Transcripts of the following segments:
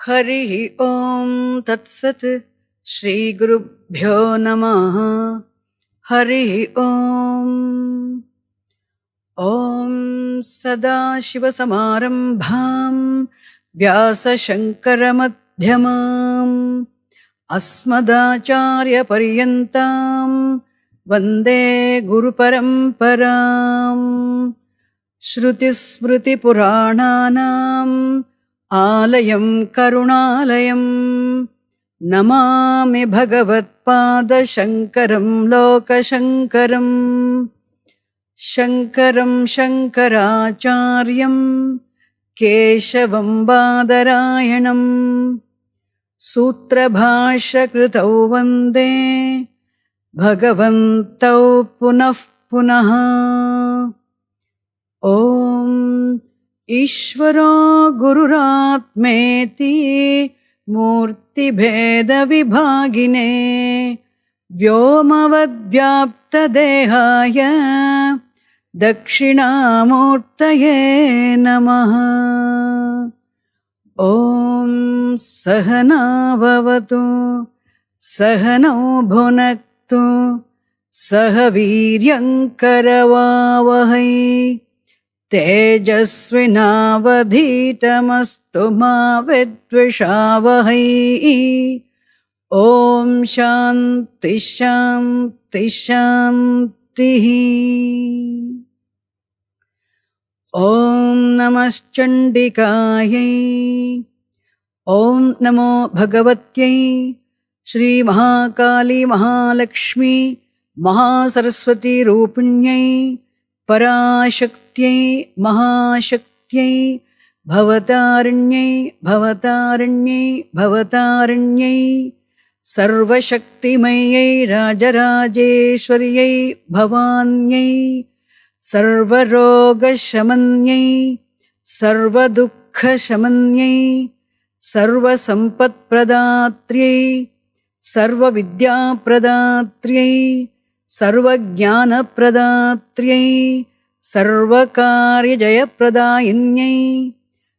Harihi Om Tat Sat. Shri Gurubhyo Namaha. Harihi Om. Om Sada Shiva Samarambham Vyasa Shankara Madhyamam Asmadacharya Paryantam Vande Guru Paramparam. Shruti Smriti Purananam Alayam Karunalayam. Namami Bhagavat Pada Shankaram Loka Shankaram. Shankaram Shankaracharyam Keshavam Badarayanam. Sutra Bhasha Kritau Vande Bhagavantau Punah Punaha. Om Ishvara Gururatmeti Murti Bheda Vibhagine Vyomavadvyapta Dehaya Dakshinamurtaye Namaha. Om Sahana Bhavatu Sahanau Bhunaktu Sahaviryam Karavavahai Tejasvinavadhitamastu ma vidvishavahai. Om Shanti Shanti Shanti. Om Namaschandikayai. Om Namo Bhagavatयै Shri Mahakali Mahalakshmi Mahasaraswati Rupinyai Parashaktyai Mahashaktyai Bhavatarinyai Bhavatarinyai Bhavatarinyai Sarvashaktimayai Rajarajeshwariyai Bhavanyai Sarvarogashamanyai Sarvadukkhashamanyai Sarvasampatpradatriyai Sarvavidyapradatriyai Sarvajnanapradatriyai Sarvakaryajayapradayinnyai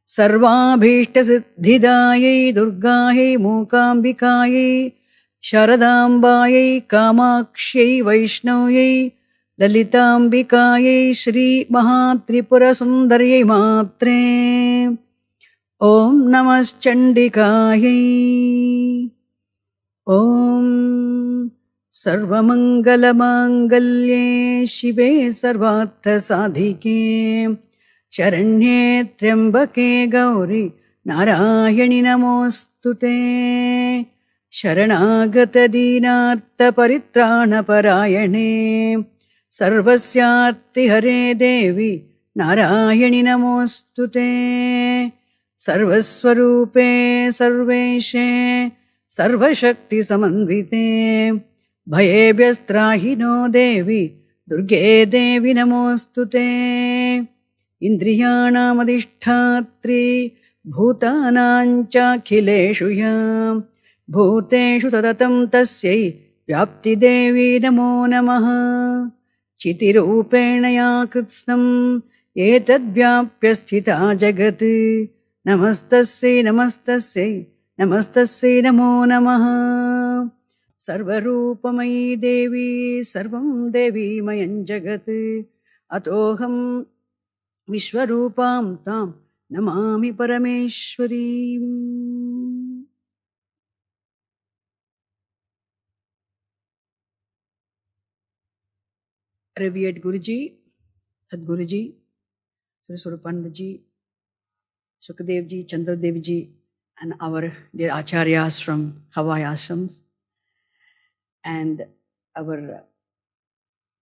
Sarvabhishtasিদ্ধিদায়ৈ Durgāyai Mūkambikāyai Sharadāmbayai Kāmakṣyai Vaishnavyai Lalitambikāyai Shri Mahatripurasundaryai Mātre. Om Namaschandikāyai. Om Sarvamangalamāngalye Shive Sarvārtha Sadhike Sharanye Trambake Gauri Narayani Namostute. Sharanagata Dinartha Paritrana Parayane Sarvasyarti Hare Devi Narayani Namostute. Sarvaswarupe Sarveshe Sarvashakti Samanvite Bhayebhyastrahino Devi Durge Devi Namostute. Indriyanam Adhishthatri Bhutanancha Khileshu Yam Bhuteshu Tadatam Tasyai Vyapti Devi Namo Namaha. Chitirupena Ya Kritsnam Etad Vyapya Sthita Jagat Namastasya Namastasya Namastasya Namo Namaha. Sarvarupamayi Devi Sarvam Devi Mayan Jagat Atoham Vishwarupam Tam Namami Parameshwari. Revered Guruji, Sadguruji, Sri Surapandaji, Sukadevji, Chandradevji, and our dear Acharyas from Hawaii Ashrams, and our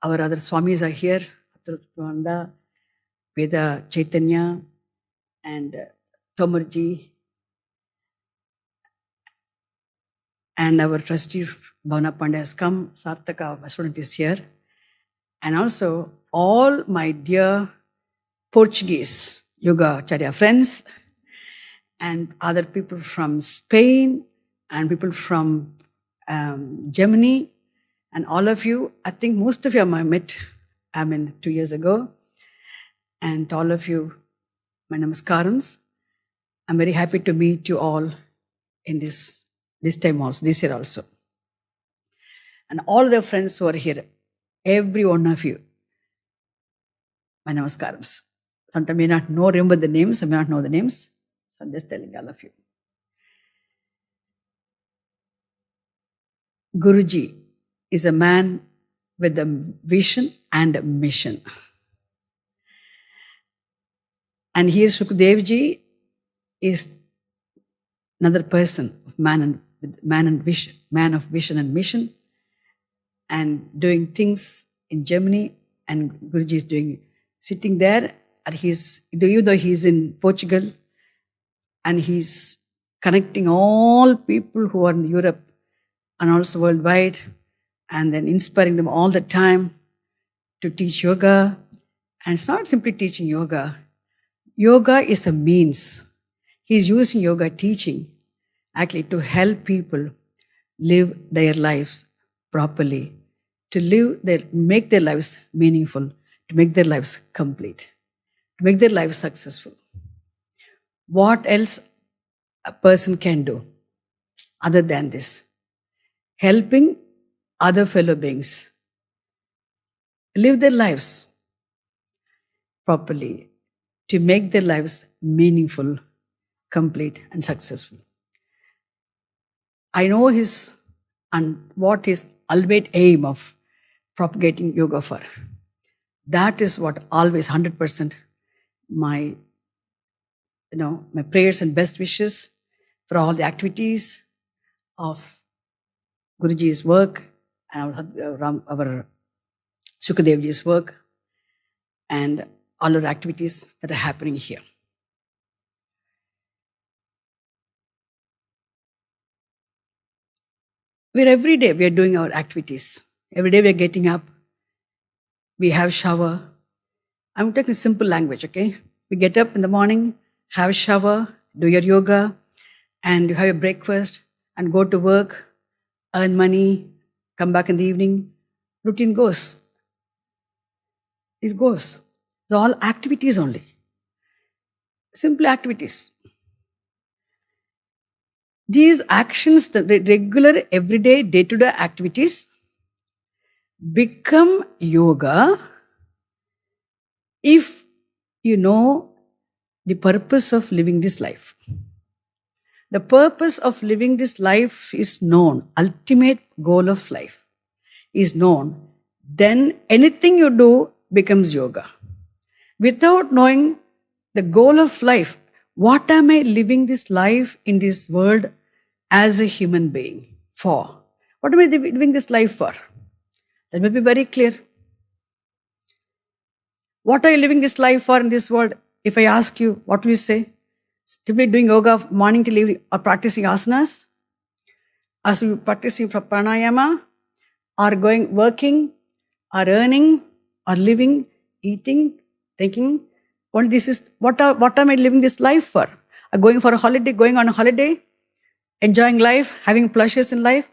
other Swamis are here, Advaita Vedanta, Chaitanya, and Tomarji, and our trustee Bhavana Pandey has come, Sarthaka, our student is here, and also all my dear Portuguese Yoga Acharya friends, and other people from Spain, and people from Germany, and all of you. I think most of you I met 2 years ago. And all of you, my namaskarams. I'm very happy to meet you all in this time also, this year also. And all the friends who are here, every one of you, my namaskarams. Sometimes I may not remember the names, I may not know the names. So I'm just telling all of you. Guruji is a man with a vision and a mission. And here Shukadevji is another person of man of vision and mission, and doing things in Germany. And Guruji is sitting there, and even though he's in Portugal, and he's connecting all people who are in Europe and also worldwide, and then inspiring them all the time to teach yoga. And it's not simply teaching yoga. Yoga is a means. He's using yoga teaching actually to help people live their lives properly, to make their lives meaningful, to make their lives complete, to make their lives successful. What else a person can do other than this? Helping other fellow beings live their lives properly, to make their lives meaningful, complete, and successful. I know what his ultimate aim of propagating yoga for. That is what always 100% my prayers and best wishes for all the activities of Guruji's work and our Shukadevji's work and all our activities that are happening here. Every day we are doing our activities. Every day we are getting up. We have shower. I'm taking simple language, okay? We get up in the morning, have a shower, do your yoga, and you have your breakfast and go to work, earn money, come back in the evening. Routine goes. It goes. So all activities only. Simple activities. These actions, the regular, everyday, day-to-day activities become yoga if you know the purpose of living this life. The purpose of living this life is known. Ultimate goal of life is known. Then anything you do becomes yoga. Without knowing the goal of life, what am I living this life in this world as a human being for? What am I living this life for? That may be very clear. What are you living this life for in this world? If I ask you, what will you say? Simply doing yoga morning till evening, or practicing asanas, as you practicing pranayama, or working, or earning, or living, eating, drinking. Only this is what am I living this life for? Going on a holiday, enjoying life, having pleasures in life.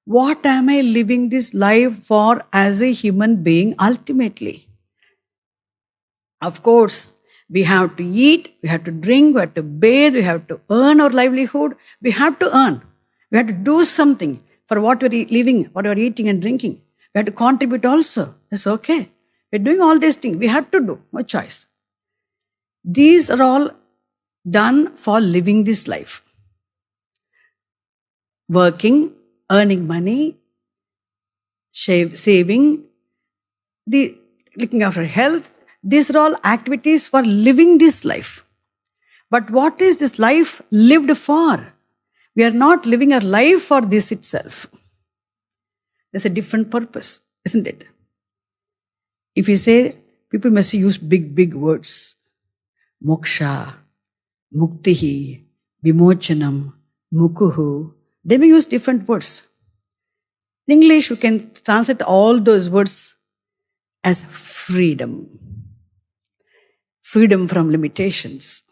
What am I living this life for as a human being ultimately? Of course, we have to eat, we have to drink, we have to bathe, we have to earn our livelihood. We have to earn. We have to do something for what we're living, what we're eating and drinking. We have to contribute also. That's okay. We're doing all these things. We have to do. No choice. These are all done for living this life. Working, earning money, saving, looking after health. These are all activities for living this life. But what is this life lived for? We are not living our life for this itself. There's a different purpose, isn't it? If you say, people must use big words. Moksha, muktihi, vimochanam, mukuhu. They may use different words. In English, we can translate all those words as freedom. Freedom from limitations.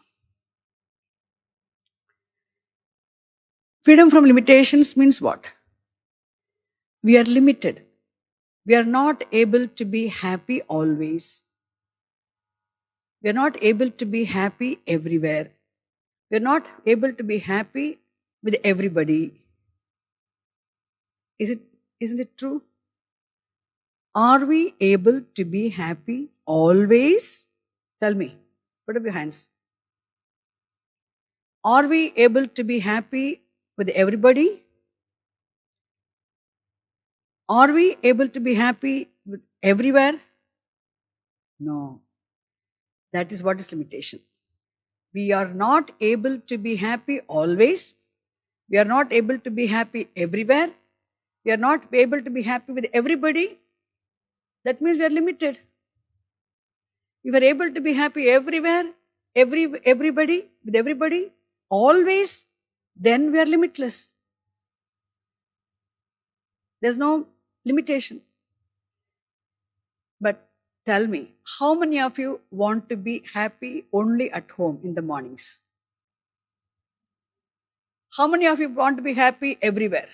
Freedom from limitations means what? We are limited. We are not able to be happy always. We are not able to be happy everywhere. We are not able to be happy with everybody. Isn't it true? Are we able to be happy always? Tell me. Put up your hands. Are we able to be happy with everybody? Are we able to be happy with everywhere? No. That is what is limitation. We are not able to be happy always. We are not able to be happy everywhere. We are not able to be happy with everybody. That means we are limited. If we are able to be happy everywhere, everybody, with everybody, always, then we are limitless. There's no limitation. But tell me, how many of you want to be happy only at home in the mornings? How many of you want to be happy everywhere?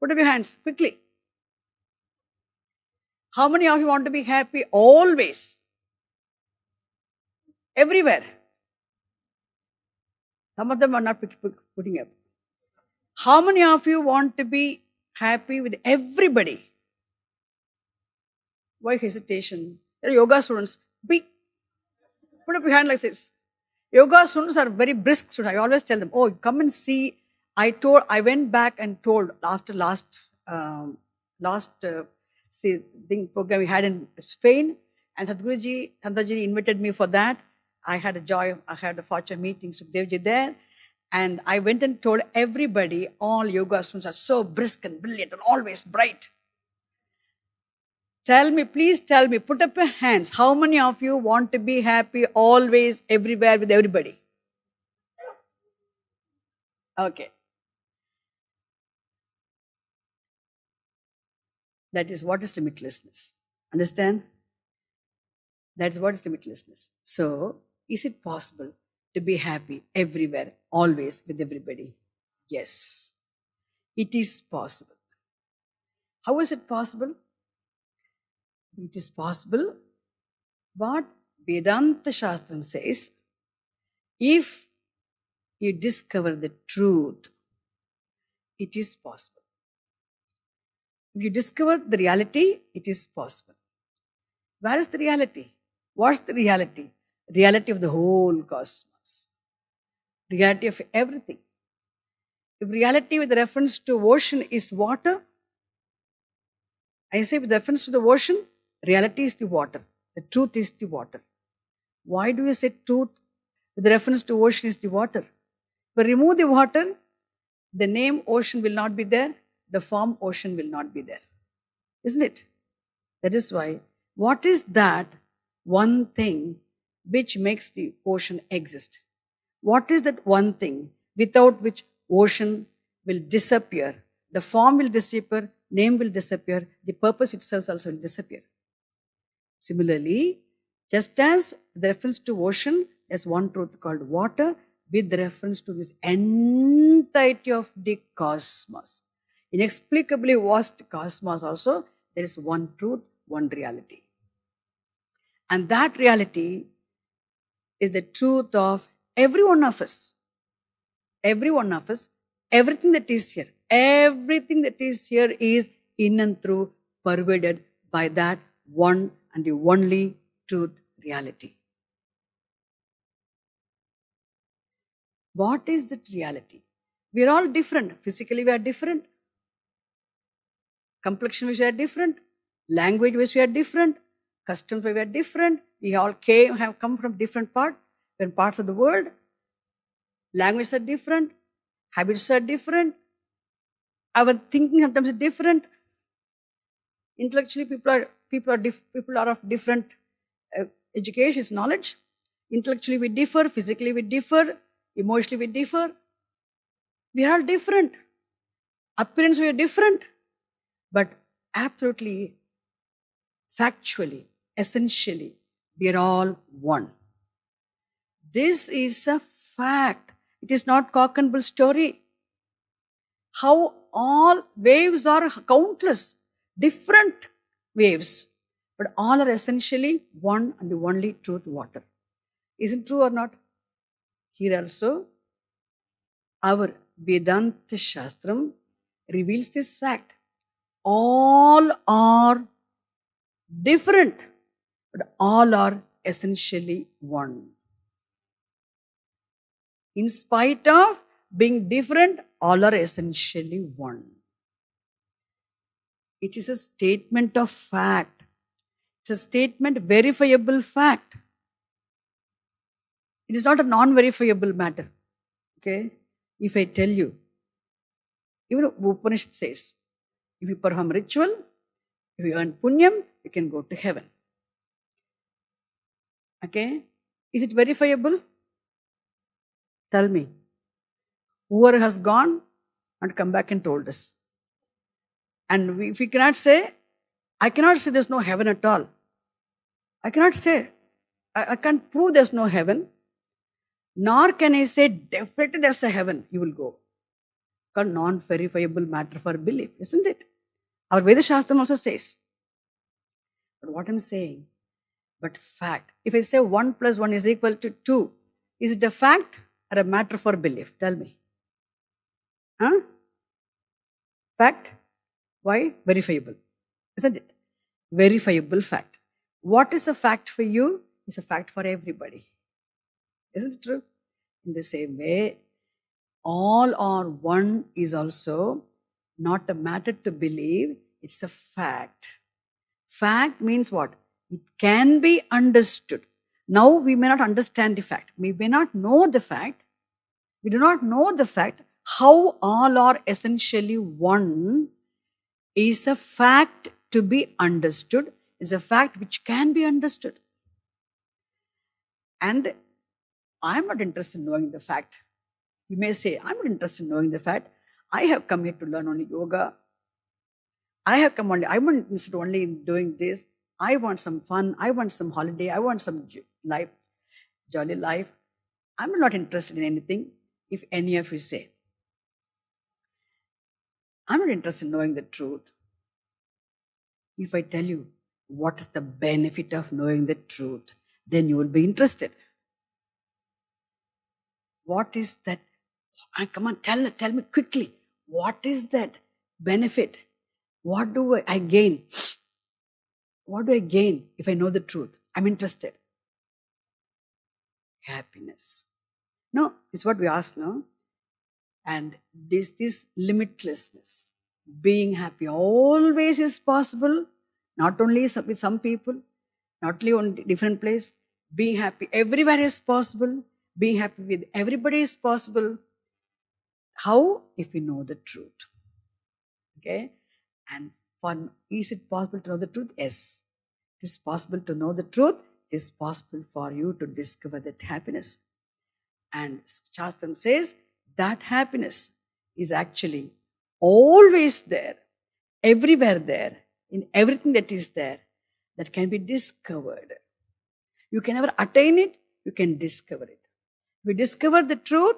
Put up your hands quickly. How many of you want to be happy always? Everywhere. Some of them are not putting up. How many of you want to be happy with everybody? Why hesitation? There are yoga students. Put up your hand like this. Yoga students are very brisk students. I always tell them, oh, come and see. I went back and told after last program we had in Spain, and Sadhguruji invited me for that. I had the fortune of meeting Sukhdevji there, and I went and told everybody, all yoga students are so brisk and brilliant and always bright. Tell me, please tell me, put up your hands. How many of you want to be happy always, everywhere, with everybody? Okay. That is what is limitlessness. Understand? That's what is limitlessness. So, is it possible to be happy everywhere, always, with everybody? Yes. It is possible. How is it possible? It is possible. What Vedanta Shastram says, if you discover the truth, it is possible. If you discover the reality, it is possible. Where is the reality? What's the reality? Reality of the whole cosmos. Reality of everything. If reality with reference to ocean is water, I say with reference to the ocean, reality is the water. The truth is the water. Why do you say truth with reference to ocean is the water? If we remove the water, the name ocean will not be there. The form ocean will not be there. Isn't it? That is why, what is that one thing which makes the ocean exist? What is that one thing without which ocean will disappear? The form will disappear, name will disappear, the purpose itself also will disappear. Similarly, just as with reference to ocean, there's one truth called water, with reference to this entirety of the cosmos. Inexplicably vast cosmos also, there is one truth, one reality. And that reality is the truth of every one of us. Every one of us, everything that is here. Everything that is here is in and through pervaded by that one and the only truth reality. What is that reality? We are all different. Physically we are different. Complexion wise we are different. Language wise we are different. Customs wise we are different. We all have come from different parts of the world. Languages are different. Habits are different. Our thinking sometimes is different. Intellectually, people are of different education, knowledge. Intellectually, we differ. Physically, we differ. Emotionally, we differ. We are all different. Appearance, we are different. But absolutely, factually, essentially, we are all one. This is a fact. It is not cock and bull story. How all waves are countless, different waves, but all are essentially one and the only truth, water. Isn't true or not? Here also, our Vedanta Shastram reveals this fact. All are different, but all are essentially one. In spite of being different, all are essentially one. It is a statement of fact. It's a statement, verifiable fact. It is not a non-verifiable matter. Okay? If I tell you, even Upanishad says, if you perform ritual, if you earn punyam, you can go to heaven. Okay? Is it verifiable? Tell me. Whoever has gone and come back and told us. And if we cannot say, I cannot say there's no heaven at all. I cannot say. I can't prove there's no heaven. Nor can I say definitely there's a heaven. You will go. Called non-verifiable matter for belief, isn't it? Our Veda Shastram also says. But what I'm saying, but fact. If I say 1 plus 1 is equal to 2, is it a fact or a matter for belief? Tell me. Huh? Fact? Why? Verifiable. Isn't it? Verifiable fact. What is a fact for you is a fact for everybody. Isn't it true? In the same way, all are one is also not a matter to believe, it's a fact. Fact means what? It can be understood. Now we may not understand the fact. We may not know the fact. We do not know the fact. How all are essentially one is a fact to be understood, is a fact which can be understood. And I'm not interested in knowing the fact. You may say, I'm not interested in knowing the fact. I have come here to learn only yoga. I'm not interested only in doing this. I want some fun. I want some holiday. I want some life, jolly life. I'm not interested in anything. If any of you say, I'm not interested in knowing the truth. If I tell you what is the benefit of knowing the truth, then you will be interested. What is that? Come on, tell me quickly. What is that benefit? What do I gain? What do I gain if I know the truth? I'm interested. Happiness. No, it's what we ask now. And this limitlessness, being happy always is possible, not only with some people, not only on different place. Being happy everywhere is possible. Being happy with everybody is possible. How? If we know the truth. Okay? And is it possible to know the truth? Yes. It is possible to know the truth. It is possible for you to discover that happiness. And Shastram says that happiness is actually always there, everywhere there, in everything that is there, that can be discovered. You can never attain it, you can discover it. If you discover the truth,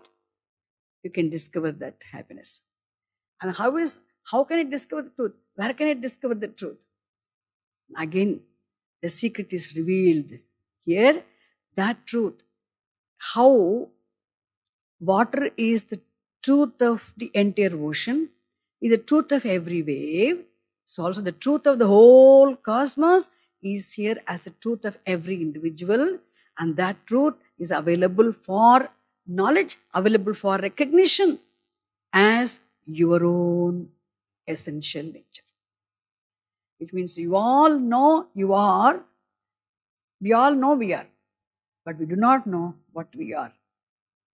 you can discover that happiness. And how can I discover the truth? Where can I discover the truth? Again, the secret is revealed here. That truth. How water is the truth of the entire ocean, is the truth of every wave. So also the truth of the whole cosmos is here as the truth of every individual. And that truth is available for knowledge, available for recognition as your own essential nature. Which means you all know you are, we all know we are, but we do not know what we are,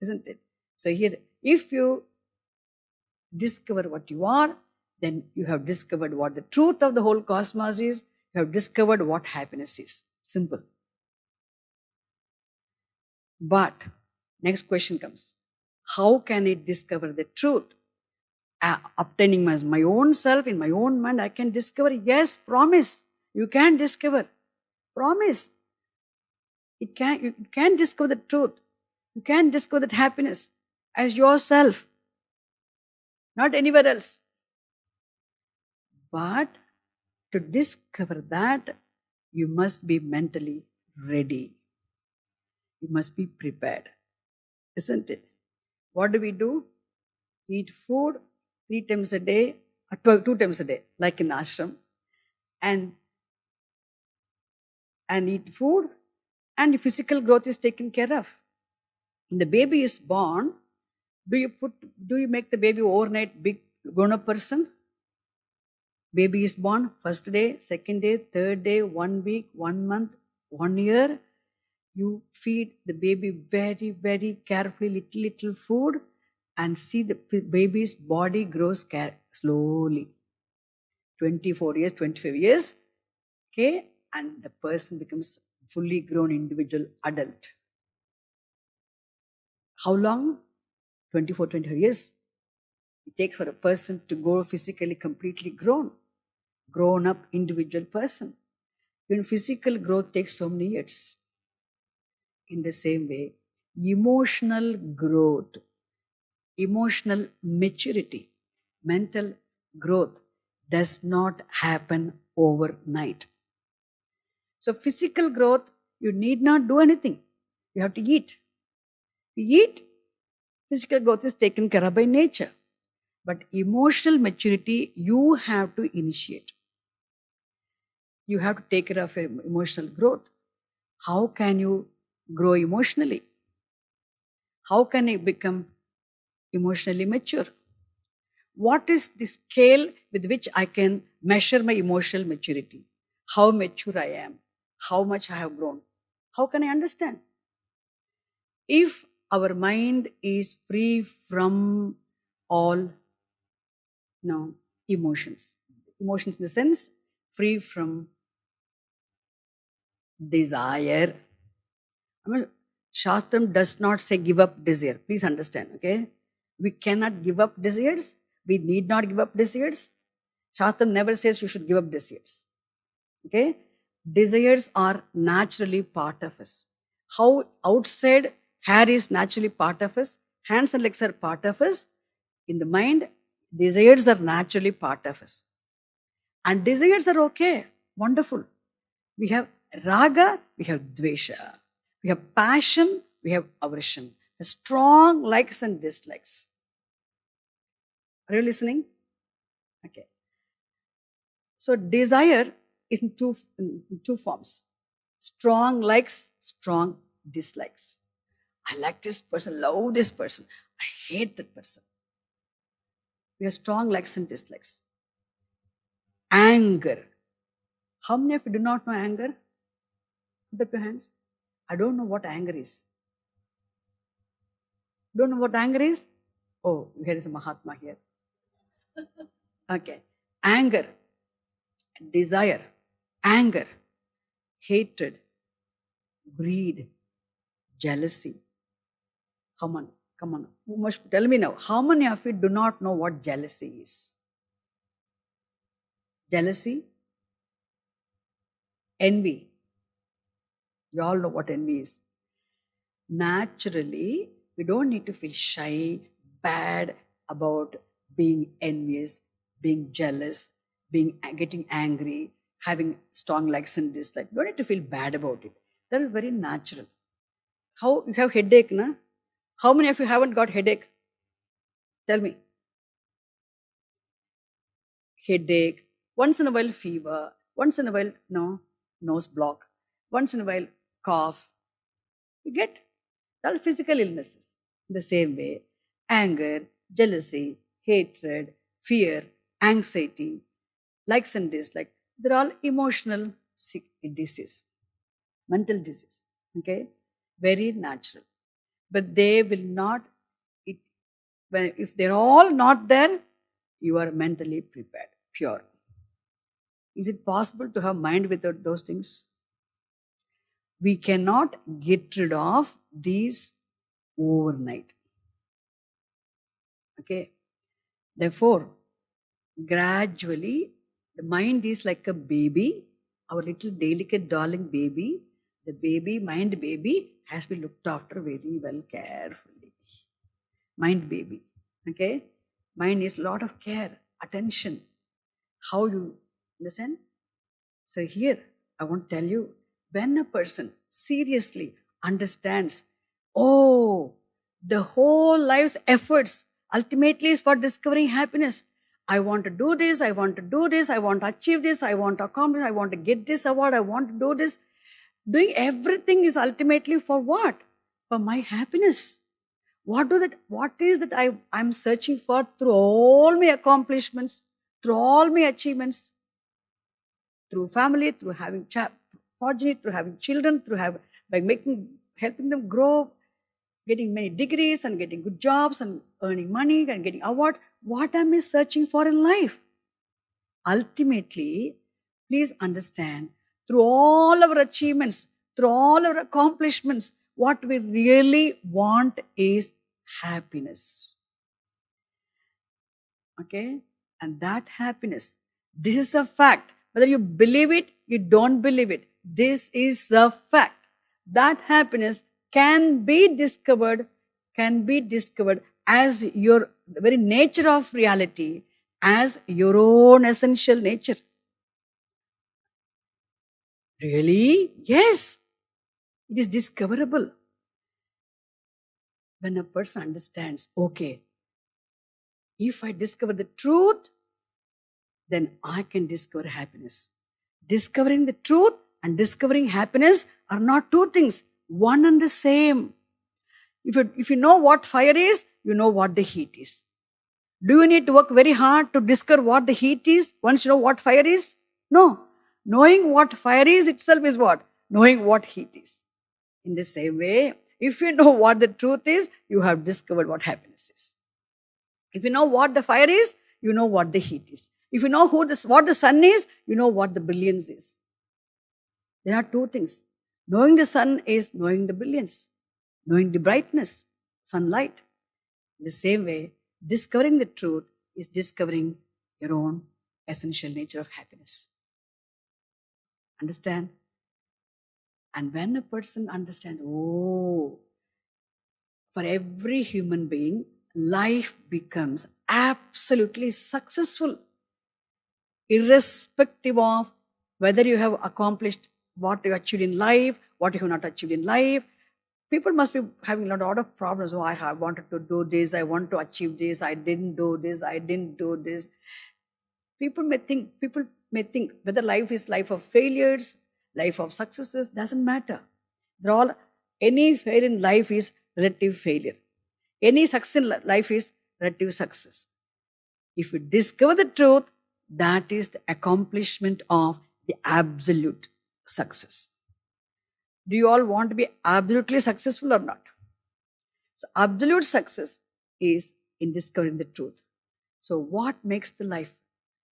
isn't it? So here, if you discover what you are, then you have discovered what the truth of the whole cosmos is, you have discovered what happiness is. Simple. But next question comes, how can I discover the truth? Obtaining as my own self, in my own mind, I can discover. Yes, promise. You can discover. Promise. You can discover the truth. You can discover that happiness as yourself, not anywhere else. But to discover that, you must be mentally ready. You must be prepared, isn't it? What do? eat food 3 times a day, or 2 times a day, like in ashram, and eat food, and physical growth is taken care of. When the baby is born, do you make the baby overnight big grown-up person? Baby is born, first day, second day, third day, 1 week, 1 month, 1 year. You feed the baby very, very carefully, little food, and see the baby's body grows slowly. 24 years, 25 years, okay, and the person becomes fully grown individual adult. How long? 24, 25 years. It takes for a person to go physically completely grown up individual person. Even physical growth takes so many years. In the same way, emotional growth, emotional maturity, mental growth does not happen overnight. So physical growth, you need not do anything. You have to eat. You eat, physical growth is taken care of by nature. But emotional maturity, you have to initiate. You have to take care of your emotional growth. How can you grow emotionally? How can I become emotionally mature? What is the scale with which I can measure my emotional maturity? How mature I am? How much I have grown? How can I understand? If our mind is free from all emotions in the sense, free from desire. Shastram does not say give up desire. Please understand, okay? We cannot give up desires. We need not give up desires. Shastram never says you should give up desires. Okay? Desires are naturally part of us. How outside hair is naturally part of us, hands and legs are part of us. In the mind, desires are naturally part of us. And desires are okay, wonderful. We have raga, we have dvesha. We have passion, we have aversion. Strong likes and dislikes. Are you listening? Okay. So desire is in two forms. Strong likes, strong dislikes. I like this person, love this person. I hate that person. We have strong likes and dislikes. Anger. How many of you do not know anger? Put up your hands. I don't know what anger is. Don't know what anger is? Oh, here is a Mahatma here. Okay. Anger, desire, anger, hatred, greed, jealousy. Come on. You must tell me now. How many of you do not know what jealousy is? Jealousy, envy. You all know what envy is. Naturally, we don't need to feel shy, bad about being envious, being jealous, getting angry, having strong likes and dislikes. You don't need to feel bad about it. That is very natural. How you have headache, na? How many of you haven't got headache? Tell me. Headache, once in a while fever, once in a while nose block, once in a while cough. You get all physical illnesses. In the same way, anger, jealousy, hatred, fear, anxiety, likes and dislikes, they're all emotional disease, mental disease. Okay, very natural. But they will not. If they're all not there, you are mentally prepared, pure. Is it possible to have mind without those things? We cannot get rid of these overnight. Okay. Therefore, gradually, the mind is like a baby, our little delicate darling baby. The mind baby has been looked after very well, carefully. Mind baby. Okay. Mind is a lot of care, attention. How you listen? So here, I want to tell you, when a person seriously understands, oh, the whole life's efforts ultimately is for discovering happiness. I want to do this, I want to do this, I want to achieve this, I want to accomplish, I want to get this award, I want to do this. Doing everything is ultimately for what? For my happiness. What is that I'm searching for through all my accomplishments, through all my achievements, through family, through having progeny, through having children, helping them grow, getting many degrees and getting good jobs and earning money and getting awards. What am I searching for in life? Ultimately, please understand, through all our achievements, through all our accomplishments, what we really want is happiness. Okay? And that happiness, this is a fact. Whether you believe it, you don't believe it, this is a fact. That happiness can be discovered as the very nature of reality, as your own essential nature. Really? Yes. It is discoverable. When a person understands, okay, if I discover the truth, then I can discover happiness. Discovering the truth and discovering happiness are not two things, one and the same. If you know what fire is, you know what the heat is. Do you need to work very hard to discover what the heat is once you know what fire is? No. Knowing what fire is itself is what? Knowing what heat is. In the same way, if you know what the truth is, you have discovered what happiness is. If you know what the fire is, you know what the heat is. If you know what the sun is, you know what the brilliance is. There are two things. Knowing the sun is knowing the brilliance, knowing the brightness, sunlight. In the same way, discovering the truth is discovering your own essential nature of happiness. Understand? And when a person understands, oh, for every human being, life becomes absolutely successful, irrespective of whether you have accomplished what you achieved in life, what you have not achieved in life. People must be having a lot of problems. Oh, I wanted to do this, I want to achieve this, I didn't do this, I didn't do this. People may think whether life is life of failures, life of successes, doesn't matter. Any failure in life is relative failure. Any success in life is relative success. If you discover the truth, that is the accomplishment of the absolute success. Do you all want to be absolutely successful or not? So absolute success is in discovering the truth. So what makes the life,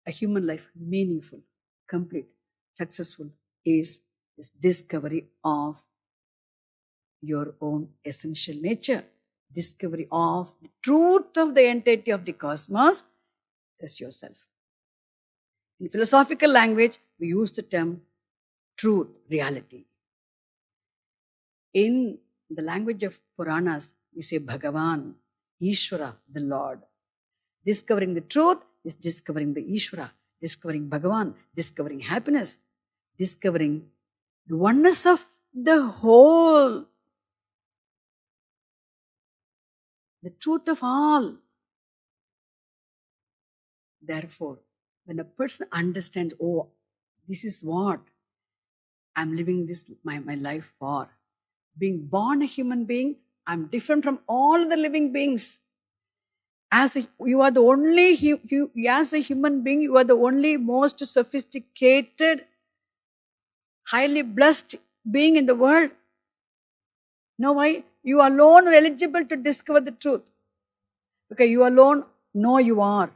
a human life, meaningful, complete, successful is this discovery of your own essential nature, discovery of the truth of the entirety of the cosmos. That's yourself. In philosophical language, we use the term truth, reality. In the language of Puranas, we say Bhagavan, Ishvara, the Lord. Discovering the truth is discovering the Ishvara, discovering Bhagavan, discovering happiness, discovering the oneness of the whole, the truth of all. Therefore, when a person understands, oh, this is what I'm living my life for. Being born a human being, I'm different from all the living beings. As a human being, you are the only most sophisticated, highly blessed being in the world. Know why? You alone are eligible to discover the truth. Okay, you alone know you are.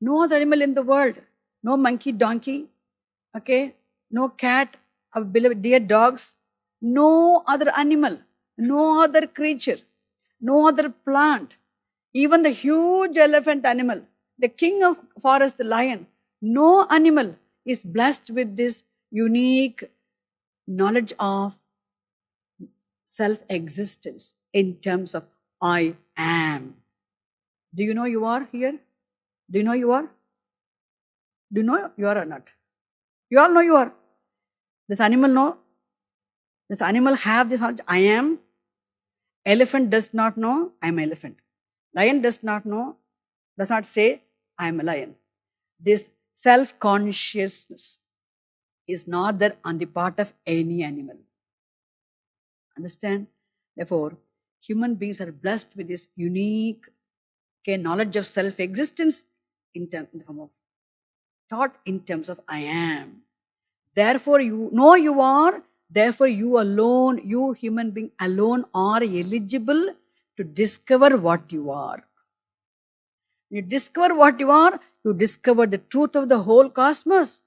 No other animal in the world, no monkey, donkey, okay, no cat, our beloved dear dogs, no other animal, no other creature, no other plant, even the huge elephant animal, the king of forest, the lion, no animal is blessed with this unique knowledge of self-existence in terms of I am. Do you know you are here? Do you know you are? Do you know you are or not? You all know you are. Does animal know? Does animal have this knowledge? I am. Elephant does not know, I am elephant. Lion does not say, I am a lion. This self-consciousness is not there on the part of any animal. Understand? Therefore, human beings are blessed with this unique knowledge of self-existence in the form of thought in terms of I am. Therefore, you know you are. Therefore, you alone, you human being alone are eligible to discover what you are. When you discover what you are, you discover the truth of the whole cosmos.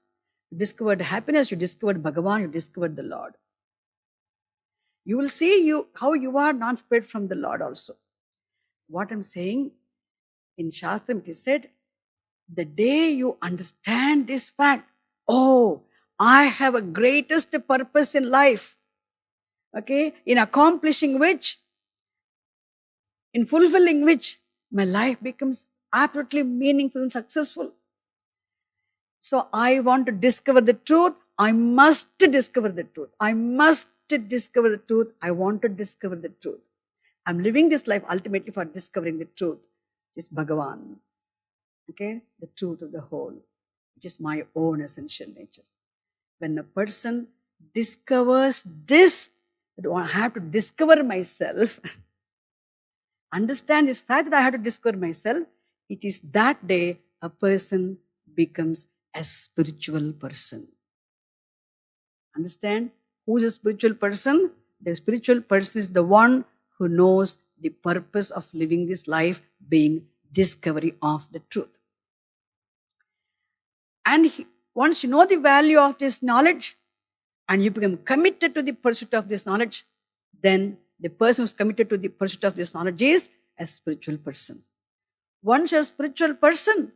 You discovered happiness, you discovered Bhagavan, you discovered the Lord. You will see how you are not separate from the Lord also. What I'm saying, in Shastram it is said, the day you understand this fact, oh, I have a greatest purpose in life, okay, in accomplishing which, in fulfilling which, my life becomes absolutely meaningful and successful. So I want to discover the truth. I must discover the truth. I must discover the truth. I want to discover the truth. I'm living this life ultimately for discovering the truth, which is Bhagavan. Okay, the truth of the whole, which is my own essential nature. When a person discovers this, that I have to discover myself, understand this fact that I have to discover myself, it is that day a person becomes a spiritual person. Understand? Who is a spiritual person? The spiritual person is the one who knows the purpose of living this life being discovery of the truth. And once you know the value of this knowledge and you become committed to the pursuit of this knowledge, then the person who is committed to the pursuit of this knowledge is a spiritual person. Once you're a spiritual person,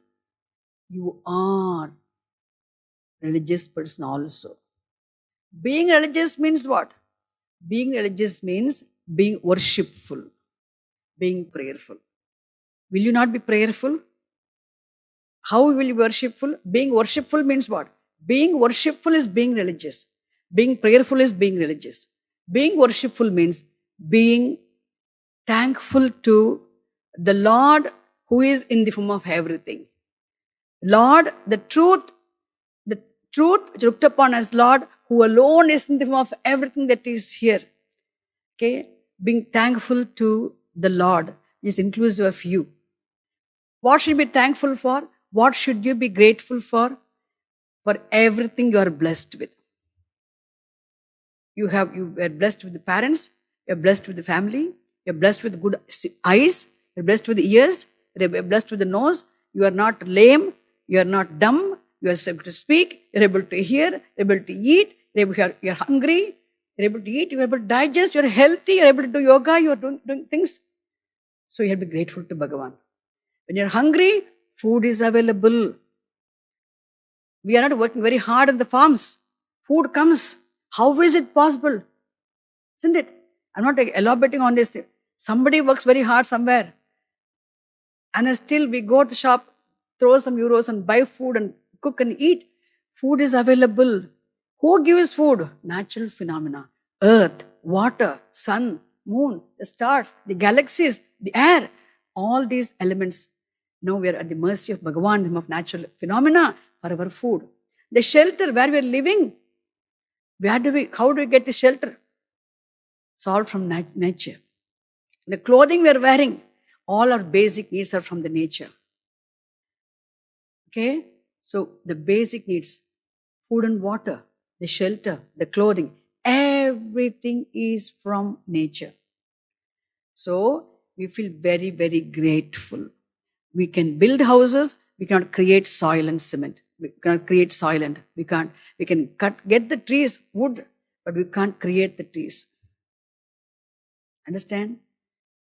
you are a religious person also. Being religious means what? Being religious means being worshipful, being prayerful. Will you not be prayerful? How will you be worshipful? Being worshipful means what? Being worshipful is being religious. Being prayerful is being religious. Being worshipful means being thankful to the Lord who is in the form of everything. Lord, the truth looked upon as Lord, who alone is in the form of everything that is here. Okay? Being thankful to the Lord is inclusive of you. What should you be thankful for? What should you be grateful for? For everything you are blessed with. You are blessed with the parents, you are blessed with the family, you are blessed with good eyes, you are blessed with the ears, you are blessed with the nose, you are not lame, you are not dumb, you are able to speak, you are able to hear, you are able to eat, you are hungry, you are able to eat, you are able to digest, you are healthy, you are able to do yoga, you are doing things. So you have to be grateful to Bhagavan. When you are hungry, food is available. We are not working very hard in the farms. Food comes. How is it possible? Isn't it? I'm not elaborating on this. Somebody works very hard somewhere. And still we go to the shop, throw some euros and buy food and cook and eat. Food is available. Who gives food? Natural phenomena. Earth, water, sun, moon, the stars, the galaxies, the air. All these elements. Now we are at the mercy of Bhagavan, of natural phenomena for our food. The shelter where we are living. How do we get the shelter? It's all from nature. The clothing we are wearing, all our basic needs are from the nature. Okay? So the basic needs, food and water, the shelter, the clothing, everything is from nature. So we feel very, very grateful. We can build houses, we cannot create soil and cement. We cannot create soil and we can get the trees, wood, but we can't create the trees. Understand?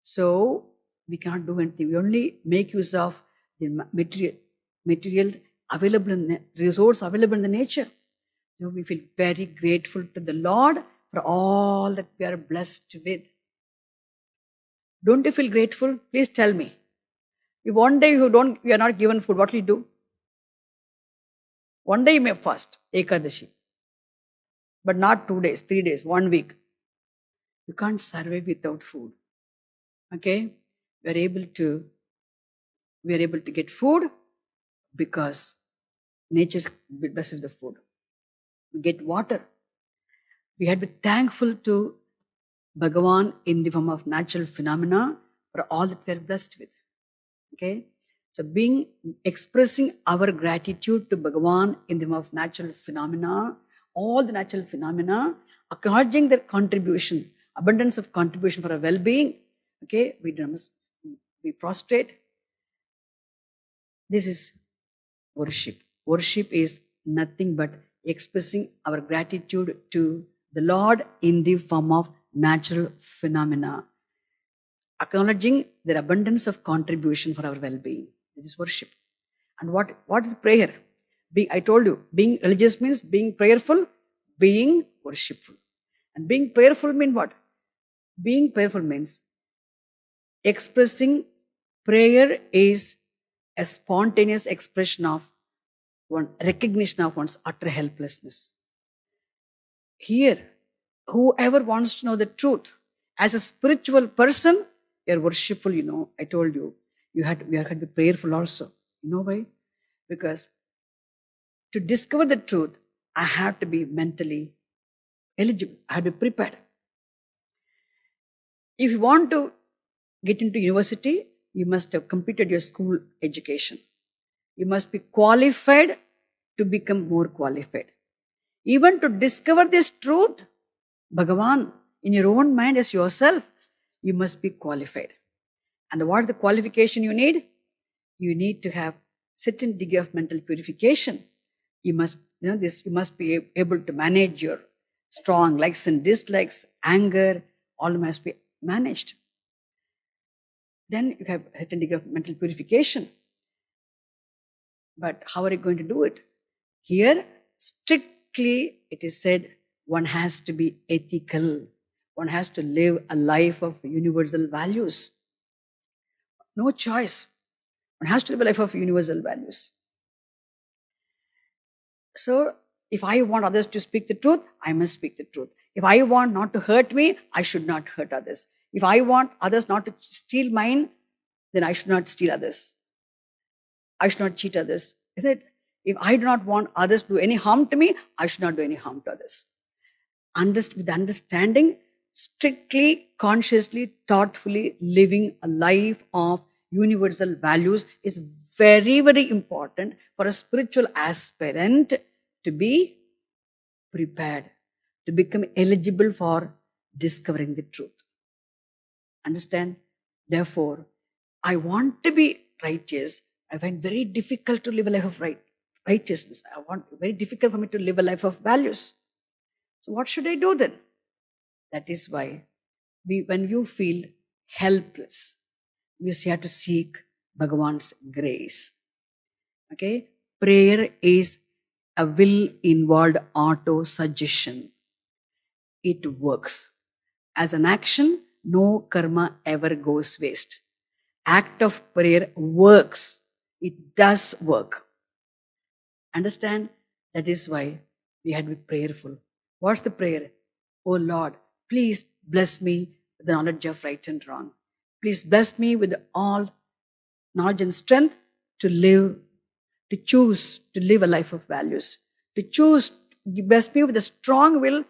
So we cannot do anything. We only make use of the material available in the resource available in the nature. You know, we feel very grateful to the Lord for all that we are blessed with. Don't you feel grateful? Please tell me. If one day you are not given food, what will you do? One day you may fast, Ekadashi. But not 2 days, 3 days, 1 week. You can't survive without food. Okay? we are able to get food because nature blesses the food. We get water. We had to be thankful to Bhagavan in the form of natural phenomena for all that we are blessed with. Okay? So expressing our gratitude to Bhagavan in the form of natural phenomena, all the natural phenomena, acknowledging their contribution, abundance of contribution for our well-being. Okay? We prostrate. This is worship. Worship is nothing but expressing our gratitude to the Lord in the form of natural phenomena, acknowledging their abundance of contribution for our well-being. It is worship. And what is prayer? I told you, being religious means being prayerful, being worshipful. And being prayerful means what? Being prayerful means expressing. Prayer is a spontaneous expression of recognition of one's utter helplessness. Here, whoever wants to know the truth, as a spiritual person, you're worshipful, I told you, we have to be prayerful also. You know why? Because to discover the truth, I have to be mentally eligible. I have to be prepared. If you want to get into university, you must have completed your school education. You must be qualified to become more qualified. Even to discover this truth, Bhagavan, in your own mind as yourself, you must be qualified. And what is the qualification you need? You need to have certain degree of mental purification. You must, you must be able to manage your strong likes and dislikes, anger, all must be managed. Then you have a certain degree of mental purification. But how are you going to do it? Here, strictly, it is said, one has to be ethical. One has to live a life of universal values. No choice. One has to live a life of universal values. So, if I want others to speak the truth, I must speak the truth. If I want not to hurt me, I should not hurt others. If I want others not to steal mine, then I should not steal others. I should not cheat others. Isn't it? If I do not want others to do any harm to me, I should not do any harm to others. With understanding, strictly, consciously, thoughtfully living a life of universal values is very, very important for a spiritual aspirant to be prepared, to become eligible for discovering the truth. Understand? Therefore, I want to be righteous. I find very difficult to live a life of righteousness. Very difficult for me to live a life of values. So what should I do then? That is why when you feel helpless, you have to seek Bhagavan's grace. Okay? Prayer is a will-involved auto-suggestion. It works. As an action, no karma ever goes waste. Act of prayer works. It does work. Understand? That is why we had to be prayerful. What's the prayer? Oh Lord, please bless me with the knowledge of right and wrong. Please bless me with all knowledge and strength to choose to live a life of values. Bless me with a strong will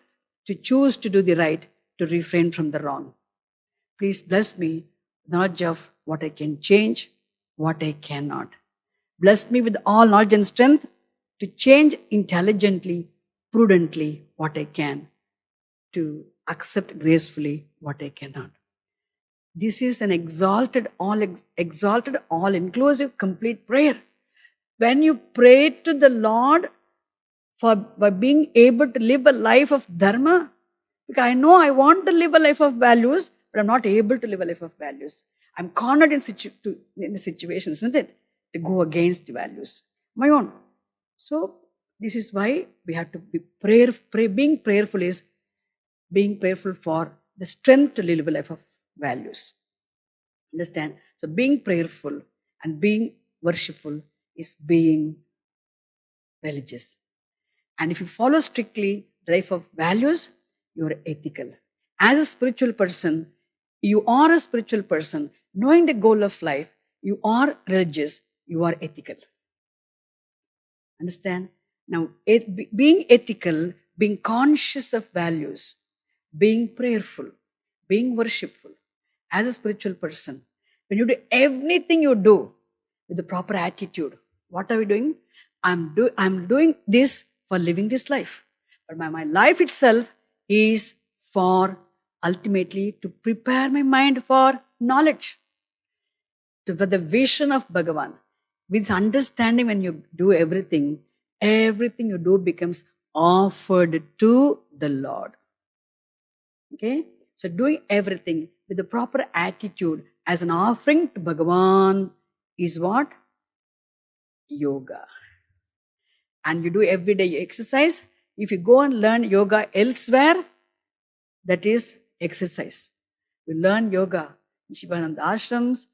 to choose to do the right, to refrain from the wrong. Please bless me with knowledge of what I can change, what I cannot. Bless me with all knowledge and strength to change intelligently, prudently what I can, to accept gracefully what I cannot. This is an exalted, all-inclusive, complete prayer. When you pray to the Lord by being able to live a life of dharma, because I know I want to live a life of values, but I'm not able to live a life of values. I'm cornered in the situation, isn't it? To go against the values. My own. So, this is why we have to be being prayerful is being prayerful for the strength to live a life of values. Understand? So, being prayerful and being worshipful is being religious. And if you follow strictly the life of values, you are ethical. As a spiritual person, You are a spiritual person, knowing the goal of life. You are religious, you are ethical. Understand? Now, being ethical, being conscious of values, being prayerful, being worshipful, as a spiritual person, when you do everything you do with the proper attitude, what are we doing? I'm doing this for living this life. But my life itself is for ultimately to prepare my mind for knowledge, for the vision of Bhagavan. With understanding, when you do everything you do becomes offered to the Lord. Okay? So doing everything with the proper attitude as an offering to Bhagavan is what? Yoga. And you do every day, you exercise. If you go and learn yoga elsewhere, that is exercise. You learn yoga in Shivananda ashrams,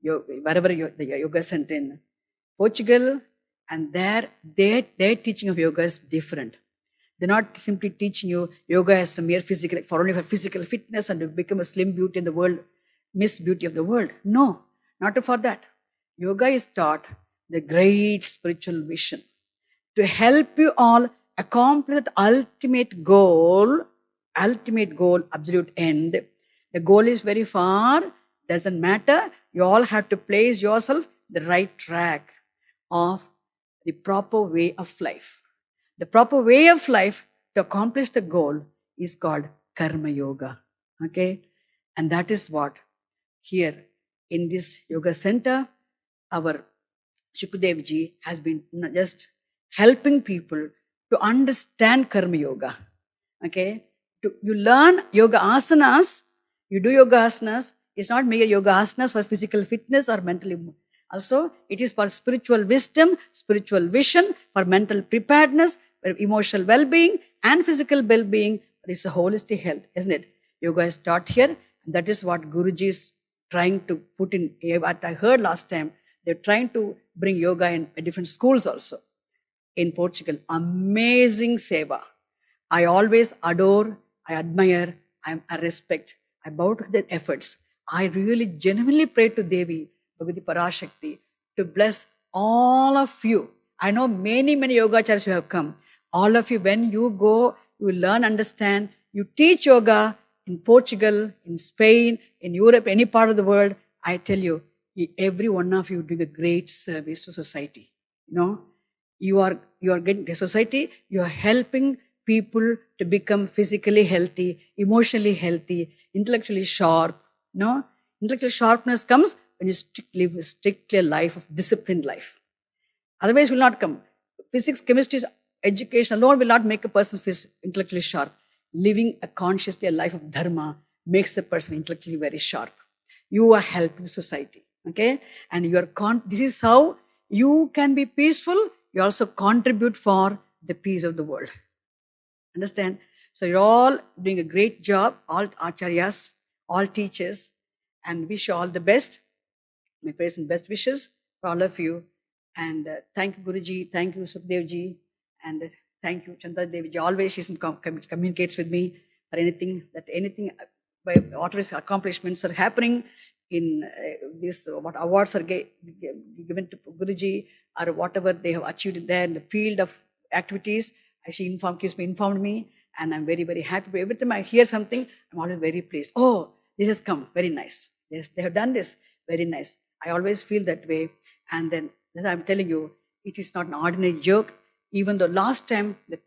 wherever the yoga center in Portugal, and their teaching of yoga is different. They're not simply teaching you yoga as a mere physical, only for physical fitness and to become a slim beauty in the world, Miss Beauty of the world. No, not for that. Yoga is taught the great spiritual vision to help you all accomplish the ultimate goal, absolute end. The goal is very far, doesn't matter. You all have to place yourself the right track of the proper way of life. The proper way of life to accomplish the goal is called Karmayoga. Okay? And that is what here in this yoga center, our Shukadev ji has been just helping people to understand Karmayoga. Okay? You learn yoga asanas, you do yoga asanas. It's not mere yoga asanas for physical fitness or mental. Also, it is for spiritual wisdom, spiritual vision, for mental preparedness, for emotional well-being and physical well-being. It's a holistic health, isn't it? Yoga is taught here. And that is what Guruji is trying to put in. What I heard last time, they're trying to bring yoga in different schools also. In Portugal, amazing seva. I always adore, I admire, I respect. I bow to their efforts. I really genuinely pray to Devi, Bhagavati Parashakti, to bless all of you. I know many yogacharyas who have come. All of you, when you go, you will learn, understand. You teach yoga in Portugal, in Spain, in Europe, any part of the world. I tell you, every one of you doing a great service to society. You know, you are getting the society, you are helping people to become physically healthy, emotionally healthy, intellectually sharp. No, intellectual sharpness comes when you live strictly a life of disciplined life. Otherwise, will not come. Physics, chemistry, education alone will not make a person intellectually sharp. Living a consciously a life of dharma makes a person intellectually very sharp. You are helping society, okay? And you are this is how you can be peaceful. You also contribute for the peace of the world. Understand? So you're all doing a great job, all acharyas, all teachers, and wish you all the best. My prayers and best wishes for all of you. And thank you, Guruji. Thank you, Sukhdevji. And thank you, Chandra Devji. Always she communicates with me for anything, by whatever accomplishments are happening in this, what awards are given to Guruji, or whatever they have achieved there in the field of activities. She informed me, and I'm very, very happy. Every time I hear something, I'm always very pleased. Oh, this has come. Very nice. Yes, they have done this. Very nice. I always feel that way. And then I'm telling you, it is not an ordinary joke. Even though last time, the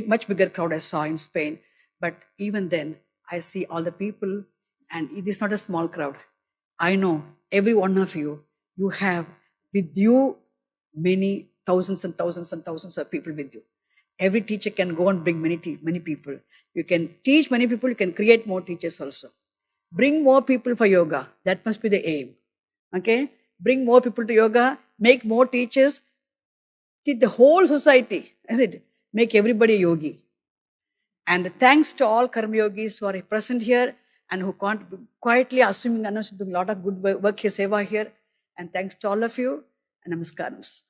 much bigger crowd I saw in Spain, but even then, I see all the people, and it is not a small crowd. I know every one of you have with you many thousands and thousands and thousands of people with you. Every teacher can go and bring many people. You can teach many people, you can create more teachers also. Bring more people for yoga. That must be the aim. Okay? Bring more people to yoga, make more teachers, teach the whole society, is it? Make everybody a yogi. And thanks to all Karma Yogis who are present here and who can't quietly assuming doing a lot of good work here, seva here. And thanks to all of you, and namaskars.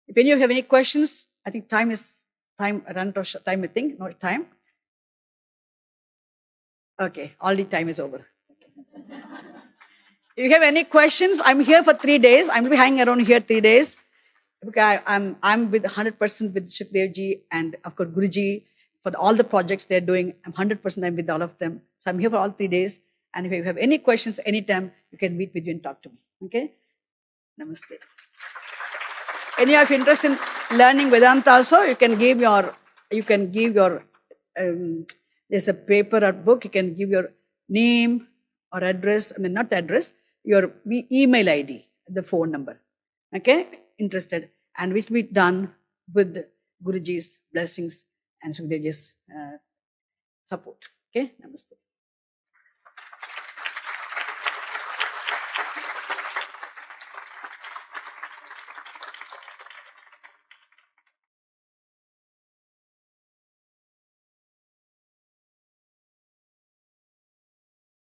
If any of you have any questions, I think time, I think, no time. Okay, already time is over. If you have any questions, I'm here for 3 days. I'm going to be hanging around here 3 days. Because I'm with 100% with Shukdevji and of course Guruji for all the projects they're doing. I'm 100% I'm with all of them. So I'm here for all 3 days. And if you have any questions anytime, you can meet with you and talk to me. Okay? Namaste. Any of you interested in learning Vedanta also, you can give your, there's a paper or book, you can give your name or address, not the address, your email ID, the phone number. Okay? Interested. And which will be done with Guruji's blessings and Shukdevji's support. Okay? Namaste.